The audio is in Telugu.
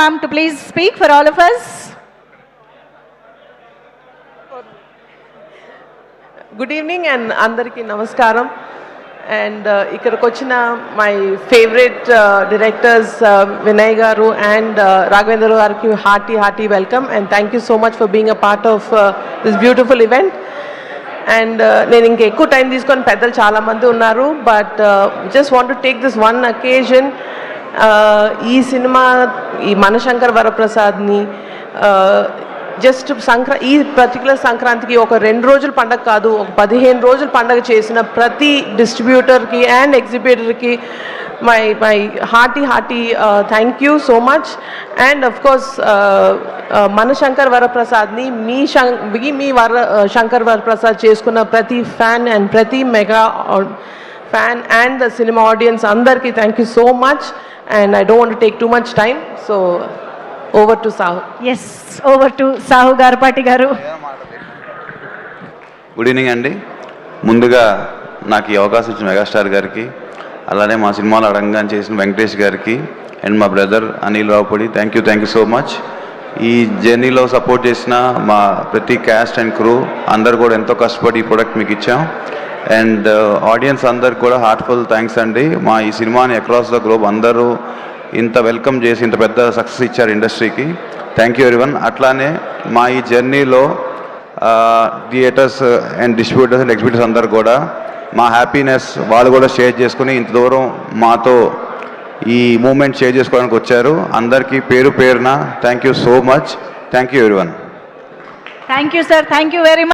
ma'am to please speak for all of us. Good evening and andariki namaskaram. And ikkadiki vachina my favorite directors Vinay garu and Raghavendra gariki hearty welcome and thank you so much for being a part of this beautiful event. And నేను ఇంకా ఎక్కువ టైం తీసుకొని పెద్దలు చాలామంది ఉన్నారు, but just want to take this one అకేజన్. ఈ సినిమా ఈ మనశంకర్ వరప్రసాద్ని జస్ట్ ఈ పర్టికులర్ సంక్రాంతికి ఒక 2 రోజుల పండగ కాదు, ఒక 15 రోజుల పండగ చేసిన ప్రతి డిస్ట్రిబ్యూటర్కి అండ్ ఎగ్జిబిటర్కి my hearty thank you so much. And of course మనశంకర్ వరప్రసాద్ని మీ శంకర్ వరప్రసాద్ చేసుకున్న ప్రతి ఫ్యాన్ అండ్ ప్రతి mega fan and the cinema audience అందరికీ thank you so much. And I don't want to take too much time, so over to Sahu. Yes, over to Sahu Garapati garu. Good evening అండి. ముందుగా నాకు ఈ అవకాశం ఇచ్చిన మెగాస్టార్ గారికి, అలానే మా సినిమాలో అడంగాన్ని చేసిన వెంకటేష్ గారికి అండ్ మా brother Anil Ravipudi thank you so much. ఈ జర్నీలో సపోర్ట్ చేసిన మా ప్రతి క్యాస్ట్ అండ్ క్రూ అందరు కూడా ఎంతో కష్టపడి ఈ ప్రోడక్ట్ మీకు ఇచ్చాం. అండ్ ఆడియన్స్ అందరికి కూడా హార్ట్ఫుల్ థ్యాంక్స్ అండి. మా ఈ సినిమాని అక్రాస్ ద గ్లోబ్ అందరూ ఇంత వెల్కమ్ చేసి ఇంత పెద్ద సక్సెస్ ఇచ్చారు ఇండస్ట్రీకి. Thank you everyone. అట్లానే మా ఈ జర్నీలో theatres and distributors and exhibitors అందరు కూడా మా హ్యాపీనెస్ వాళ్ళు కూడా షేర్ చేసుకుని ఇంత దూరం మాతో ఈ మూమెంట్ షేర్ చేసుకోవడానికి వచ్చారు. అందరికీ పేరు పేరున thank you so much. Thank you everyone. Thank you sir, thank you very much.